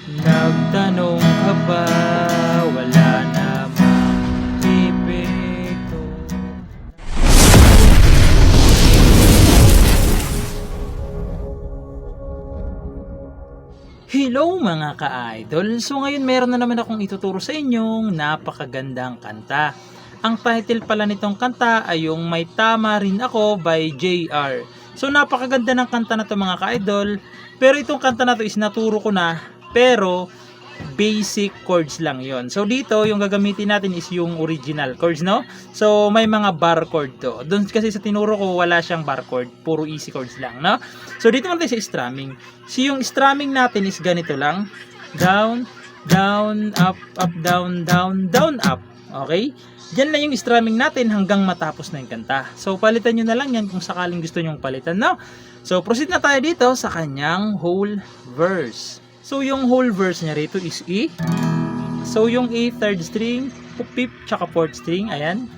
Nagtanong ka ba, wala namang epekto. Hello mga ka-idol! So ngayon meron na naman akong ituturo sa inyong napakagandang kanta. Ang title pala nitong kanta ay yung May Tama Rin Ako by JR. So napakaganda ng kanta na to mga ka-idol. Pero itong kanta na to is naturo ko na, pero basic chords lang yon. So dito yung gagamitin natin is yung original chords, no? So may mga bar chord to. Doon kasi sa tinuro ko wala siyang bar chord, puro easy chords lang, no? So dito naman tayo sa strumming. So yung strumming natin is ganito lang. Down, down, up, up, down, down, down, up. Okay? Diyan lang yung strumming natin hanggang matapos na yung kanta. So palitan nyo na lang yan kung sakaling gusto nyong palitan, no? So proceed na tayo dito sa kanyang whole verse. So yung whole verse niya rito is E. So yung A, third string, fifth, tsaka fourth string, ayan.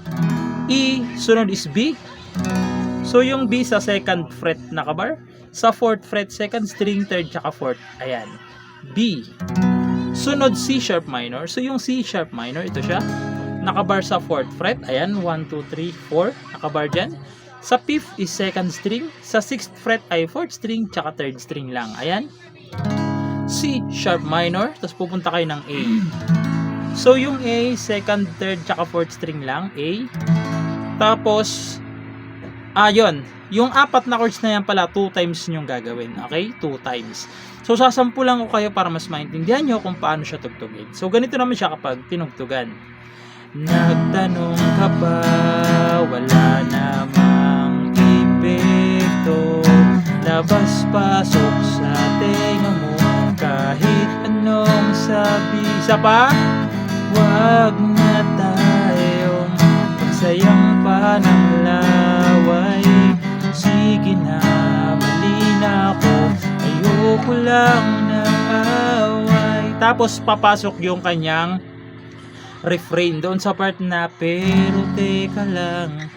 E, sunod is B. So yung B sa second fret nakabar. Sa fourth fret, second string, third, tsaka fourth, ayan. B. Sunod C sharp minor. So yung C sharp minor, ito siya. Nakabar sa fourth fret, ayan, 1, 2, 3, 4, nakabar dyan. Sa fifth is second string. Sa sixth fret ay fourth string, tsaka third string lang, ayan. C sharp minor, tapos pupunta kayo ng A. So yung A, second, third, tsaka fourth string lang, A. Tapos yun, yung apat na chords na yan pala 2 times nyong gagawin, okay? 2 times. So sasampulan ko kayo para mas maintindihan nyo kung paano siya tugtugin. So ganito naman siya kapag tinugtugan. Nagtanong ka ba, wala namang epekto, labas-pasok sa tenga mo kahit anong sabi. Isa pa, wag na tayong magsayang pa ng laway. Sige na, mali na ako, ayoko lang na away. Tapos papasok yung kanyang refrain doon sa part na pero teka lang.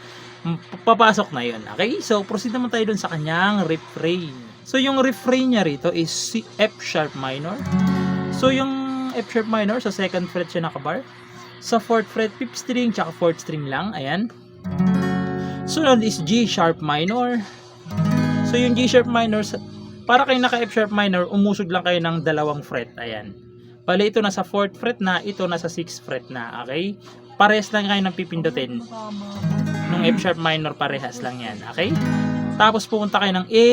Papasok na yun, okay? So proceed naman tayo doon sa kanyang refrain. So yung refrain niya rito is F sharp minor. So yung F sharp minor sa second fret siya nakabar. Sa fourth fret, fifth string, tsaka fourth string lang, ayan. Sunod is G sharp minor. So yung G sharp minor, para kayo naka F sharp minor, umusog lang kayo ng dalawang fret, ayan. Bali ito nasa 4th fret na, ito nasa 6th fret na, okay? Parehas lang kayo ng pipindutin. Nung F sharp minor, parehas lang yan, okay? Tapos pupunta kayo ng A,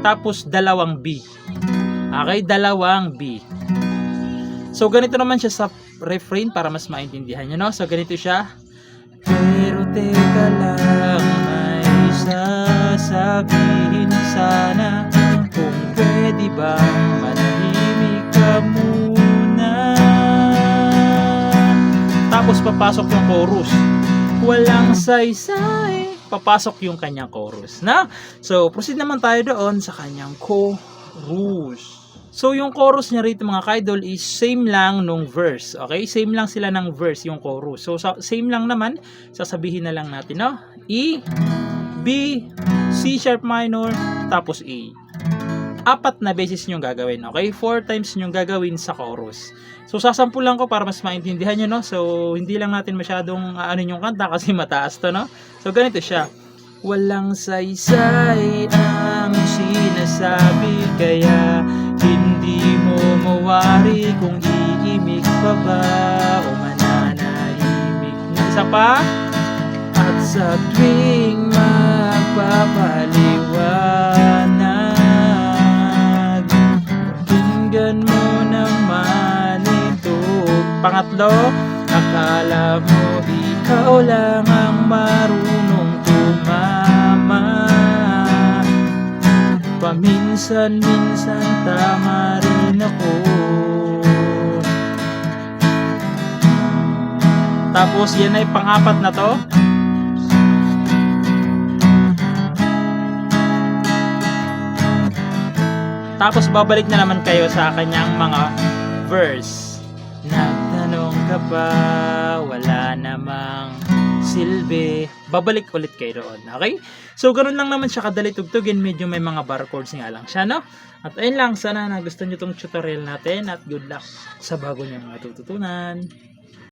tapos dalawang B. Okay, dalawang B. So ganito naman siya sa refrain para mas maintindihan nyo, no? So ganito siya. Pero teka lang, may sasabihin sana, kung pwede bang manahimik ka muna. Tapos papasok yung chorus. Walang saysay. Papasok yung kanyang chorus, na? So proceed naman tayo doon sa kanyang chorus. So yung chorus niya rito mga ka-idol is same lang nung verse. Okay? Same lang sila ng verse yung chorus. So same lang naman, sasabihin na lang natin, no? E, B, C sharp minor, tapos A. 4 na beses nyo gagawin, okay? 4 times nyo gagawin sa chorus. So sasampulan ko para mas maintindihan nyo, no? So hindi lang natin masyadong yung kanta kasi mataas to, no? So ganito siya. Walang saysay ang sinasabi, kaya hindi mo mawari kung iimik pa ba o mananahimik na. Isa pa. At sa tuwing magpapaliwanag, pakinggan mo naman ito. Pangatlo, akala mo ikaw lang ang marunong tumama. Paminsan-minsan tama rin ako. Tapos yan ay pang-apat na to. Tapos babalik na naman kayo sa kanyang mga verse. Nagtanong ka ba, wala namang magsisilbi, babalik ulit kayo roon. Okay? So, ganun lang naman siya kadali tugtugin. Medyo may mga barcodes nga lang siya, no? At ayun lang, sana nagustuhan nyo itong tutorial natin at good luck sa bago nyo matututunan.